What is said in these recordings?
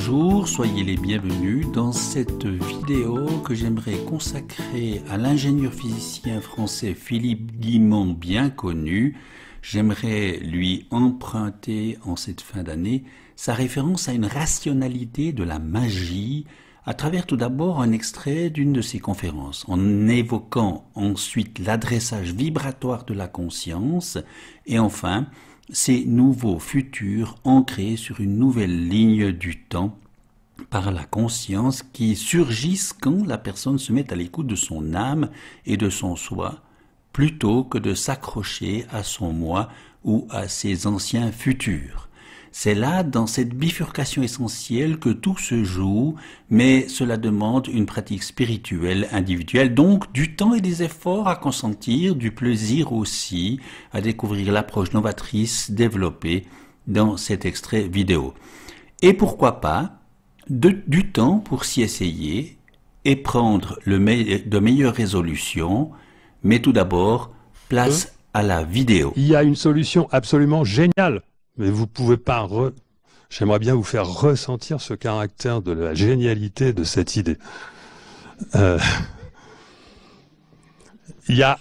Bonjour, soyez les bienvenus dans cette vidéo que j'aimerais consacrer à l'ingénieur physicien français Philippe Guimond, bien connu. J'aimerais lui emprunter en cette fin d'année sa référence à une rationalité de la magie à travers tout d'abord un extrait d'une de ses conférences, en évoquant ensuite l'adressage vibratoire de la conscience et enfin ces nouveaux futurs ancrés sur une nouvelle ligne du temps par la conscience qui surgissent quand la personne se met à l'écoute de son âme et de son soi, plutôt que de s'accrocher à son moi ou à ses anciens futurs. C'est là, dans cette bifurcation essentielle, que tout se joue, mais cela demande une pratique spirituelle individuelle, donc du temps et des efforts à consentir, du plaisir aussi à découvrir l'approche novatrice développée dans cet extrait vidéo. Et pourquoi pas du temps pour s'y essayer et prendre de meilleures résolutions, mais tout d'abord, place à la vidéo. Il y a une solution absolument géniale. Mais vous pouvez pas J'aimerais bien vous faire ressentir ce caractère de la génialité de cette idée. Il y a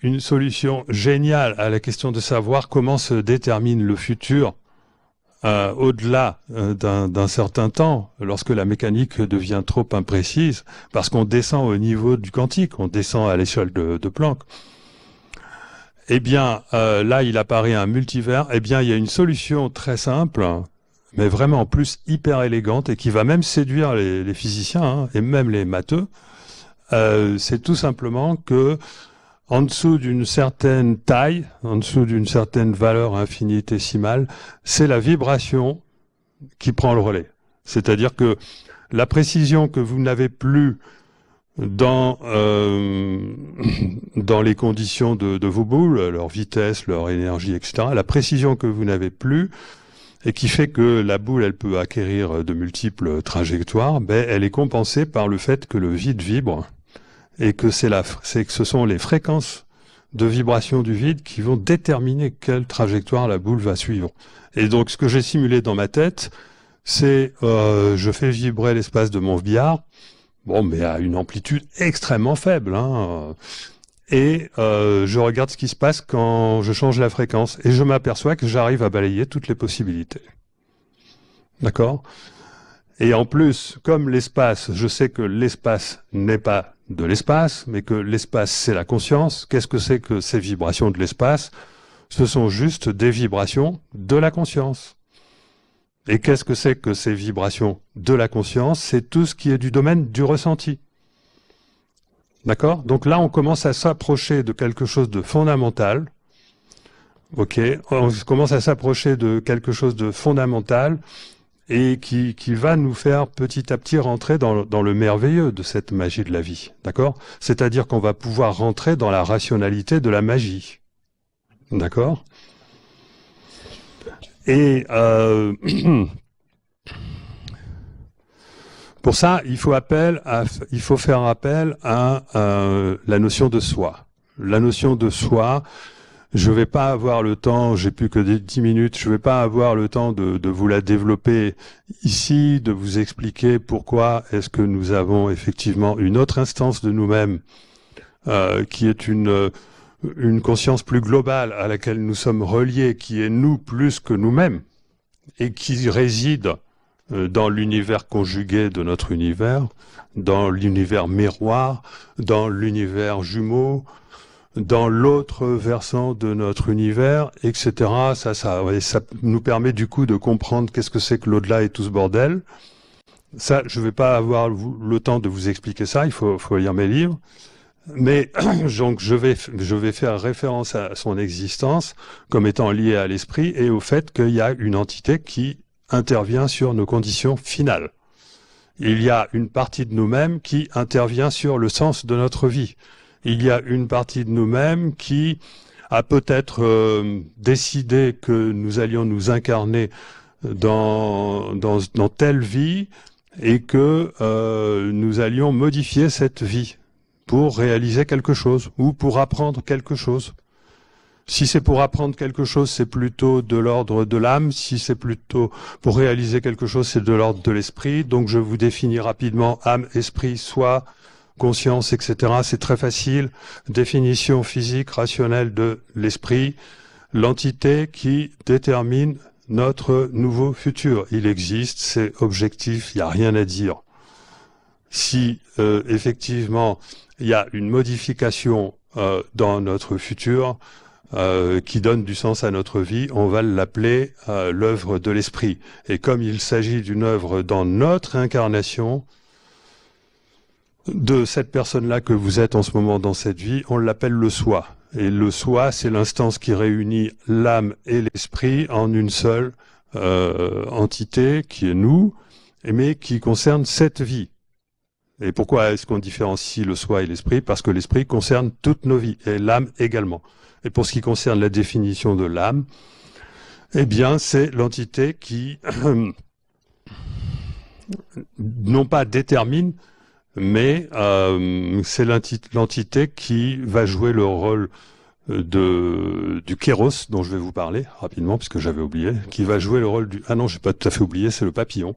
une solution géniale à la question de savoir comment se détermine le futur au-delà d'un certain temps, lorsque la mécanique devient trop imprécise, parce qu'on descend au niveau du quantique, on descend à l'échelle de Planck. Eh bien, là, il apparaît un multivers. Eh bien, il y a une solution très simple, mais vraiment en plus hyper élégante et qui va même séduire les physiciens et même les matheux. C'est tout simplement que, en dessous d'une certaine taille, en dessous d'une certaine valeur infinitésimale, c'est la vibration qui prend le relais. C'est-à-dire que la précision que vous n'avez plus dans les conditions de vos boules, leur vitesse, leur énergie, etc., la précision que vous n'avez plus et qui fait que la boule, elle peut acquérir de multiples trajectoires, elle est compensée par le fait que le vide vibre et que ce sont les fréquences de vibration du vide qui vont déterminer quelle trajectoire la boule va suivre. Et donc, ce que j'ai simulé dans ma tête, c'est je fais vibrer l'espace de mon billard, mais à une amplitude extrêmement faible, et je regarde ce qui se passe quand je change la fréquence, et je m'aperçois que j'arrive à balayer toutes les possibilités. D'accord ? Et en plus, comme l'espace, je sais que l'espace n'est pas de l'espace, mais que l'espace c'est la conscience. Qu'est-ce que c'est que ces vibrations de l'espace ? Ce sont juste des vibrations de la conscience. Et qu'est-ce que c'est que ces vibrations de la conscience? C'est tout ce qui est du domaine du ressenti. D'accord? Donc là, on commence à s'approcher de quelque chose de fondamental. Ok? On commence à s'approcher de quelque chose de fondamental et qui va nous faire petit à petit rentrer dans le merveilleux de cette magie de la vie. D'accord? C'est-à-dire qu'on va pouvoir rentrer dans la rationalité de la magie. D'accord? Et pour ça, il faut faire appel à la notion de soi. La notion de soi, je vais pas avoir le temps, j'ai plus que 10 minutes, je vais pas avoir le temps de vous la développer ici, de vous expliquer pourquoi est-ce que nous avons effectivement une autre instance de nous-mêmes qui est une conscience plus globale à laquelle nous sommes reliés, qui est nous plus que nous-mêmes, et qui réside dans l'univers conjugué de notre univers, dans l'univers miroir, dans l'univers jumeau, dans l'autre versant de notre univers, etc. Ça nous permet du coup de comprendre qu'est-ce que c'est que l'au-delà et tout ce bordel. Ça, je vais pas avoir le temps de vous expliquer ça, il faut lire mes livres. Mais donc je vais faire référence à son existence comme étant liée à l'esprit et au fait qu'il y a une entité qui intervient sur nos conditions finales. Il y a une partie de nous-mêmes qui intervient sur le sens de notre vie. Il y a une partie de nous-mêmes qui a peut-être décidé que nous allions nous incarner dans telle vie et que nous allions modifier cette vie pour réaliser quelque chose ou pour apprendre quelque chose. Si c'est pour apprendre quelque chose, c'est plutôt de l'ordre de l'âme. Si c'est plutôt pour réaliser quelque chose, c'est de l'ordre de l'esprit. Donc je vous définis rapidement âme, esprit, soi, conscience, etc. C'est très facile. Définition physique, rationnelle de l'esprit. L'entité qui détermine notre nouveau futur. Il existe, c'est objectif, il n'y a rien à dire. Si effectivement il y a une modification dans notre futur, qui donne du sens à notre vie, on va l'appeler l'œuvre de l'esprit. Et comme il s'agit d'une œuvre dans notre incarnation, de cette personne-là que vous êtes en ce moment dans cette vie, on l'appelle le soi. Et le soi, c'est l'instance qui réunit l'âme et l'esprit en une seule entité, qui est nous, mais qui concerne cette vie. Et pourquoi est-ce qu'on différencie le soi et l'esprit? Parce que l'esprit concerne toutes nos vies, et l'âme également. Et pour ce qui concerne la définition de l'âme, eh bien, c'est l'entité qui, non pas détermine, mais c'est l'entité qui va jouer le rôle du kéros, dont je vais vous parler rapidement, puisque j'avais oublié, qui va jouer le rôle du... Ah non, j'ai pas tout à fait oublié, c'est le papillon.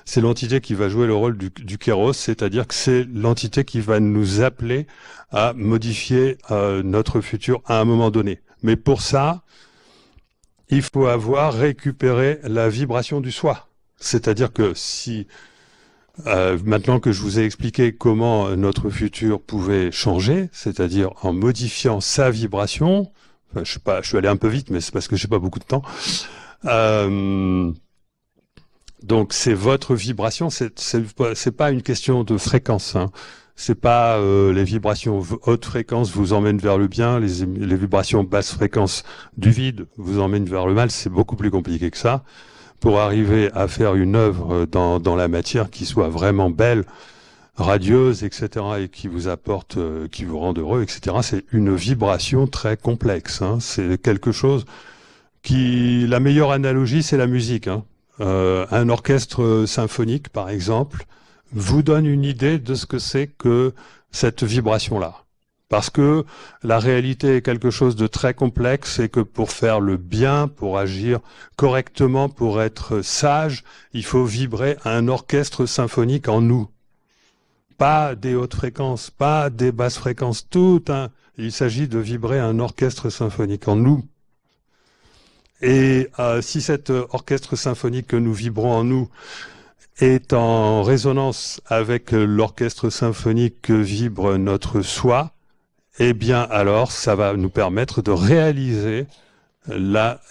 C'est l'entité qui va jouer le rôle du kéros, c'est-à-dire que c'est l'entité qui va nous appeler à modifier notre futur à un moment donné. Mais pour ça, il faut avoir récupéré la vibration du soi. C'est-à-dire que si, maintenant que je vous ai expliqué comment notre futur pouvait changer, c'est-à-dire en modifiant sa vibration, enfin, je suis allé un peu vite, mais c'est parce que j'ai pas beaucoup de temps, donc c'est votre vibration, c'est pas une question de fréquence, hein. C'est pas les vibrations haute fréquence vous emmènent vers le bien, les vibrations basse fréquence du vide vous emmènent vers le mal. C'est beaucoup plus compliqué que ça. Pour arriver à faire une œuvre dans la matière qui soit vraiment belle, radieuse, etc., et qui vous apporte, qui vous rende heureux, etc., c'est une vibration très complexe, hein. C'est quelque chose qui, la meilleure analogie, c'est la musique, hein. Un orchestre symphonique, par exemple, vous donne une idée de ce que c'est que cette vibration-là. Parce que la réalité est quelque chose de très complexe et que pour faire le bien, pour agir correctement, pour être sage, il faut vibrer un orchestre symphonique en nous. Pas des hautes fréquences, pas des basses fréquences, il s'agit de vibrer un orchestre symphonique en nous. Et si cet orchestre symphonique que nous vibrons en nous est en résonance avec l'orchestre symphonique que vibre notre soi, eh bien alors ça va nous permettre de réaliser notre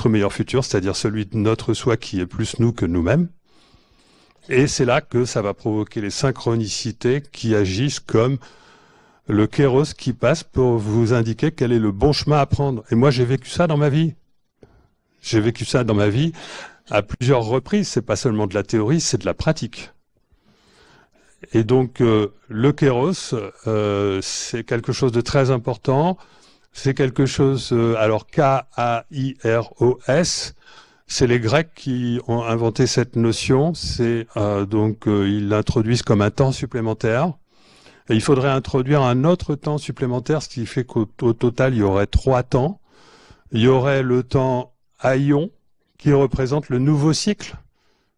meilleur futur, c'est-à-dire celui de notre soi qui est plus nous que nous-mêmes. Et c'est là que ça va provoquer les synchronicités qui agissent comme le kéros qui passe pour vous indiquer quel est le bon chemin à prendre. Et moi, j'ai vécu ça dans ma vie. J'ai vécu ça dans ma vie à plusieurs reprises. C'est pas seulement de la théorie, c'est de la pratique. Et donc, le kéros, c'est quelque chose de très important. C'est quelque chose, alors K-A-I-R-O-S, c'est les Grecs qui ont inventé cette notion. C'est ils l'introduisent comme un temps supplémentaire. Et il faudrait introduire un autre temps supplémentaire, ce qui fait qu'au total, il y aurait 3 temps. Il y aurait le temps aion, qui représente le nouveau cycle,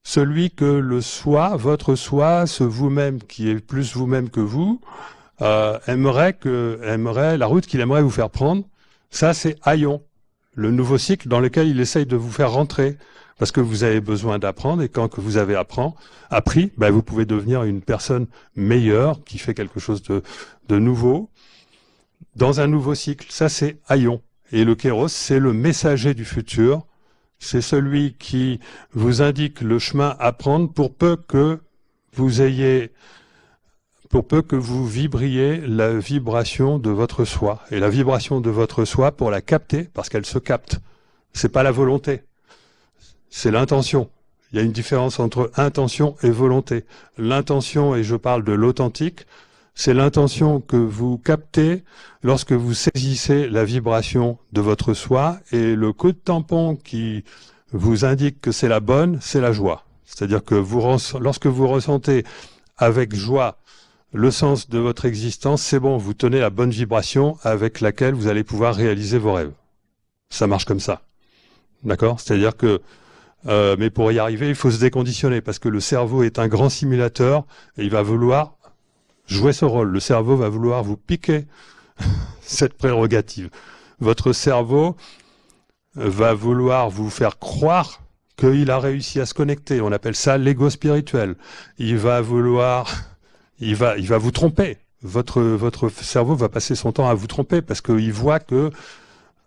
celui que le soi, votre soi, ce vous-même qui est plus vous-même que vous, aimerait la route qu'il aimerait vous faire prendre. Ça, c'est aion, le nouveau cycle dans lequel il essaye de vous faire rentrer. Parce que vous avez besoin d'apprendre, et quand que vous avez appris, vous pouvez devenir une personne meilleure, qui fait quelque chose de nouveau, dans un nouveau cycle. Ça, c'est aion. Et le kéros, c'est le messager du futur. C'est celui qui vous indique le chemin à prendre pour peu que vous vibriez la vibration de votre soi. Et la vibration de votre soi, pour la capter, parce qu'elle se capte, c'est pas la volonté. C'est l'intention. Il y a une différence entre intention et volonté. L'intention, et je parle de l'authentique, c'est l'intention que vous captez lorsque vous saisissez la vibration de votre soi, et le coup de tampon qui vous indique que c'est la bonne, c'est la joie. C'est-à-dire que lorsque vous ressentez avec joie le sens de votre existence, c'est bon, vous tenez la bonne vibration avec laquelle vous allez pouvoir réaliser vos rêves. Ça marche comme ça. D'accord? C'est-à-dire que, mais pour y arriver, il faut se déconditionner parce que le cerveau est un grand simulateur et il va vouloir jouer ce rôle. Le cerveau va vouloir vous piquer cette prérogative. Votre cerveau va vouloir vous faire croire qu'il a réussi à se connecter. On appelle ça l'ego spirituel. Il va vouloir, il va vous tromper. Votre cerveau va passer son temps à vous tromper parce qu'il voit que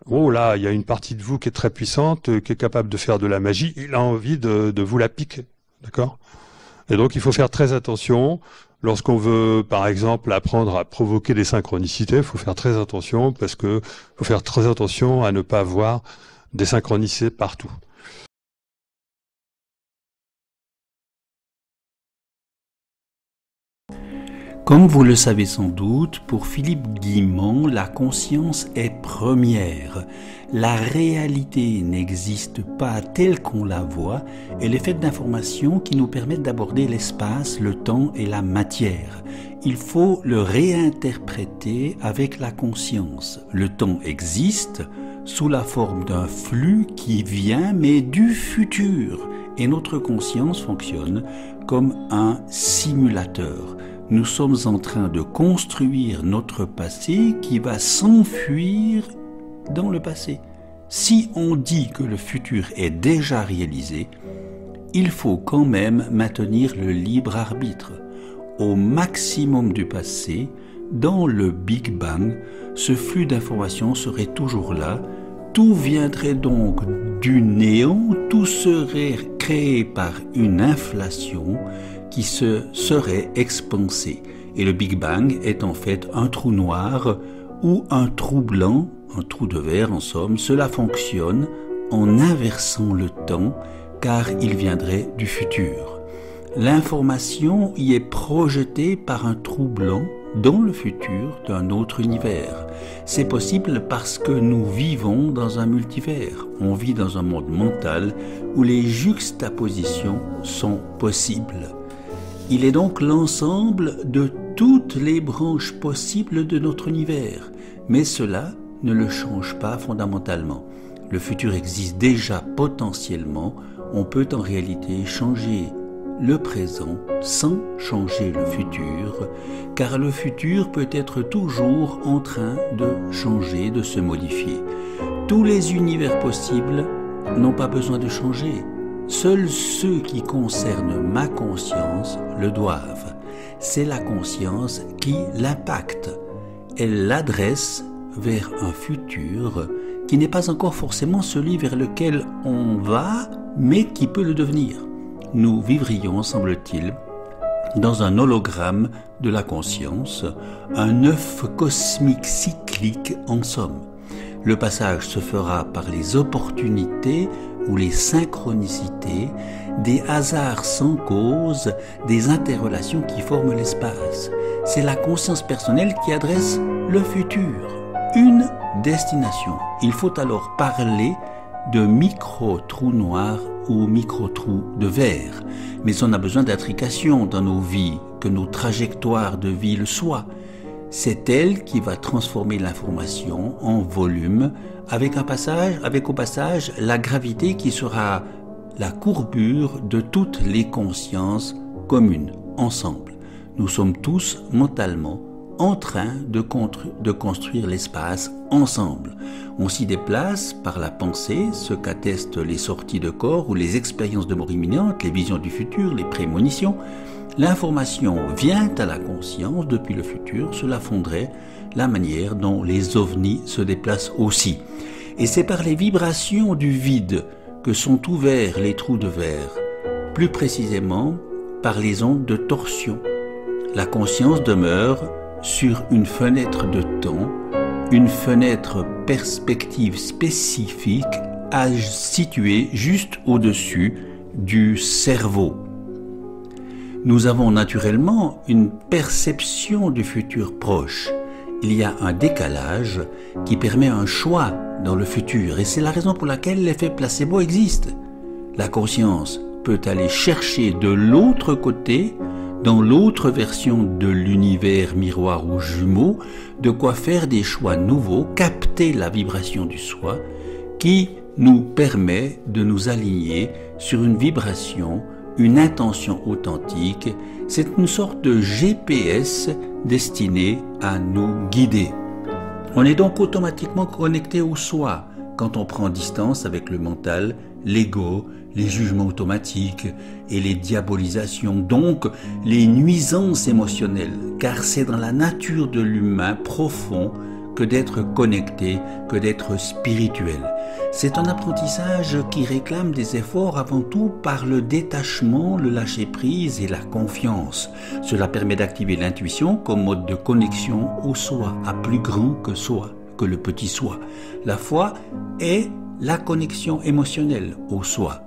oh là, il y a une partie de vous qui est très puissante, qui est capable de faire de la magie. Il a envie de vous la piquer, d'accord? Et donc, il faut faire très attention. Lorsqu'on veut, par exemple, apprendre à provoquer des synchronicités, il faut faire très attention parce que faut faire très attention à ne pas avoir des synchronicités partout. Comme vous le savez sans doute, pour Philippe Guimond, la conscience est première. La réalité n'existe pas telle qu'on la voit, elle est faite d'informations qui nous permettent d'aborder l'espace, le temps et la matière. Il faut le réinterpréter avec la conscience. Le temps existe sous la forme d'un flux qui vient mais du futur, et notre conscience fonctionne comme un simulateur. Nous sommes en train de construire notre passé qui va s'enfuir dans le passé. Si on dit que le futur est déjà réalisé, il faut quand même maintenir le libre arbitre. Au maximum du passé, dans le Big Bang, ce flux d'informations serait toujours là. Tout viendrait donc du néant, tout serait créé par une inflation qui se serait expansé. Et le Big Bang est en fait un trou noir ou un trou blanc, un trou de verre en somme. Cela fonctionne en inversant le temps car il viendrait du futur. L'information y est projetée par un trou blanc dans le futur d'un autre univers. C'est possible parce que nous vivons dans un multivers. On vit dans un monde mental où les juxtapositions sont possibles. Il est donc l'ensemble de toutes les branches possibles de notre univers, mais cela ne le change pas fondamentalement. Le futur existe déjà potentiellement, on peut en réalité changer le présent sans changer le futur, car le futur peut être toujours en train de changer, de se modifier. Tous les univers possibles n'ont pas besoin de changer. Seuls ceux qui concernent ma conscience le doivent. C'est la conscience qui l'impacte. Elle l'adresse vers un futur qui n'est pas encore forcément celui vers lequel on va, mais qui peut le devenir. Nous vivrions, semble-t-il, dans un hologramme de la conscience, un œuf cosmique cyclique en somme. Le passage se fera par les opportunités ou les synchronicités, des hasards sans cause, des interrelations qui forment l'espace. C'est la conscience personnelle qui adresse le futur, une destination. Il faut alors parler de micro-trous noirs ou micro-trous de verre. Mais on a besoin d'intrication dans nos vies, que nos trajectoires de vie le soient. C'est elle qui va transformer l'information en volume avec au passage la gravité qui sera la courbure de toutes les consciences communes, ensemble. Nous sommes tous mentalement en train de construire l'espace ensemble. On s'y déplace par la pensée, ce qu'attestent les sorties de corps ou les expériences de mort imminente, les visions du futur, les prémonitions. L'information vient à la conscience depuis le futur, cela fonderait la manière dont les ovnis se déplacent aussi. Et c'est par les vibrations du vide que sont ouverts les trous de verre, plus précisément par les ondes de torsion. La conscience demeure sur une fenêtre de temps, une fenêtre perspective spécifique située juste au-dessus du cerveau. Nous avons naturellement une perception du futur proche. Il y a un décalage qui permet un choix dans le futur et c'est la raison pour laquelle l'effet placebo existe. La conscience peut aller chercher de l'autre côté dans l'autre version de l'univers miroir ou jumeau, de quoi faire des choix nouveaux, capter la vibration du soi, qui nous permet de nous aligner sur une vibration, une intention authentique. C'est une sorte de GPS destiné à nous guider. On est donc automatiquement connecté au soi quand on prend distance avec le mental, l'ego, les jugements automatiques et les diabolisations, donc les nuisances émotionnelles, car c'est dans la nature de l'humain profond que d'être connecté, que d'être spirituel. C'est un apprentissage qui réclame des efforts avant tout par le détachement, le lâcher-prise et la confiance. Cela permet d'activer l'intuition comme mode de connexion au soi, à plus grand que soi, que le petit soi. La foi est la connexion émotionnelle au soi.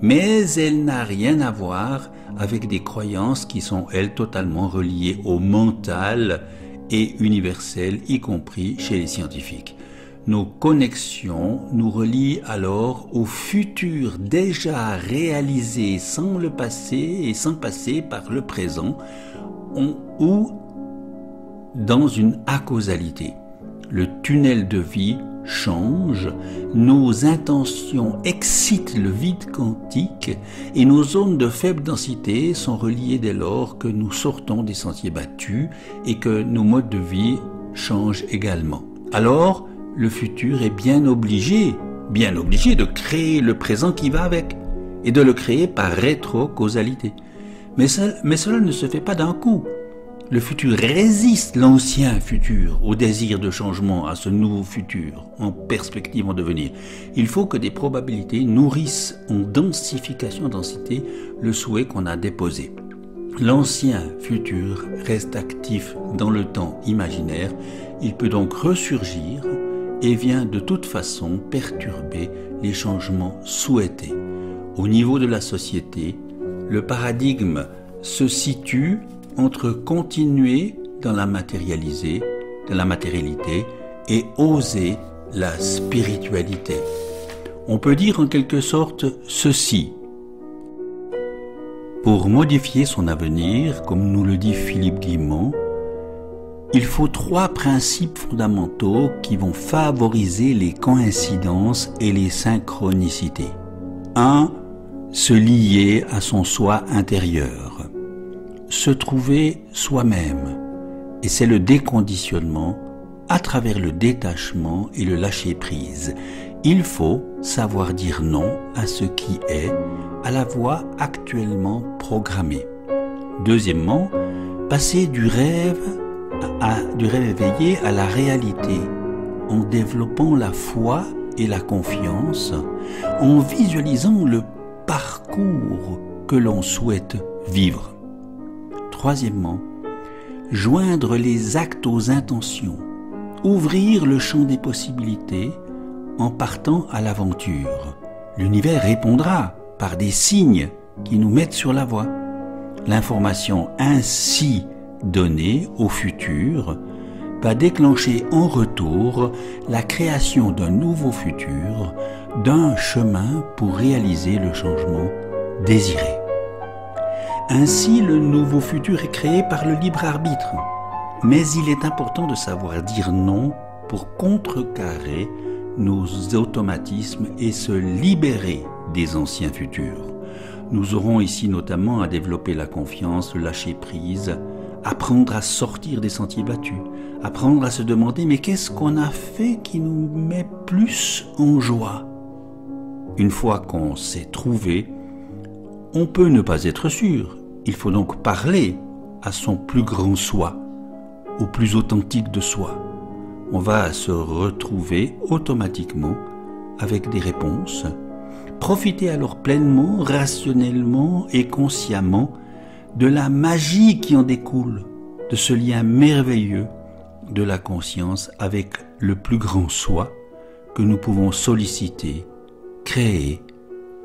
Mais elle n'a rien à voir avec des croyances qui sont, elles, totalement reliées au mental et universelles, y compris chez les scientifiques. Nos connexions nous relient alors au futur déjà réalisé sans le passé et sans passer par le présent, ou dans une acausalité. Le tunnel de vie change, nos intentions excitent le vide quantique et nos zones de faible densité sont reliées dès lors que nous sortons des sentiers battus et que nos modes de vie changent également. Alors, le futur est bien obligé de créer le présent qui va avec et de le créer par rétro-causalité. Mais cela ne se fait pas d'un coup. Le futur résiste l'ancien futur, au désir de changement, à ce nouveau futur, en perspective en devenir. Il faut que des probabilités nourrissent en densité, le souhait qu'on a déposé. L'ancien futur reste actif dans le temps imaginaire, il peut donc ressurgir et vient de toute façon perturber les changements souhaités. Au niveau de la société, le paradigme se situe entre continuer dans la matérialité et oser la spiritualité. On peut dire en quelque sorte ceci. Pour modifier son avenir, comme nous le dit Philippe Guimond, il faut 3 principes fondamentaux qui vont favoriser les coïncidences et les synchronicités. 1. Se lier à son soi intérieur. Se trouver soi-même, et c'est le déconditionnement à travers le détachement et le lâcher-prise. Il faut savoir dire non à ce qui est, à la voie actuellement programmée. Deuxièmement, passer du rêve éveillé à la réalité, en développant la foi et la confiance, en visualisant le parcours que l'on souhaite vivre. Troisièmement, joindre les actes aux intentions, ouvrir le champ des possibilités en partant à l'aventure. L'univers répondra par des signes qui nous mettent sur la voie. L'information ainsi donnée au futur va déclencher en retour la création d'un nouveau futur, d'un chemin pour réaliser le changement désiré. Ainsi, le nouveau futur est créé par le libre arbitre. Mais il est important de savoir dire non pour contrecarrer nos automatismes et se libérer des anciens futurs. Nous aurons ici notamment à développer la confiance, le lâcher-prise, apprendre à sortir des sentiers battus, apprendre à se demander mais qu'est-ce qu'on a fait qui nous met plus en joie? Une fois qu'on s'est trouvé, on peut ne pas être sûr. Il faut donc parler à son plus grand soi, au plus authentique de soi. On va se retrouver automatiquement avec des réponses. Profiter alors pleinement, rationnellement et consciemment de la magie qui en découle, de ce lien merveilleux de la conscience avec le plus grand soi que nous pouvons solliciter, créer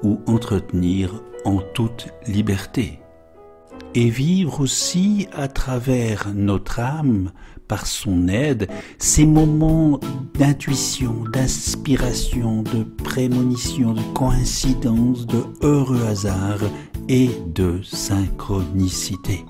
ou entretenir en toute liberté. Et vivre aussi à travers notre âme, par son aide, ces moments d'intuition, d'inspiration, de prémonition, de coïncidence, de heureux hasard et de synchronicité.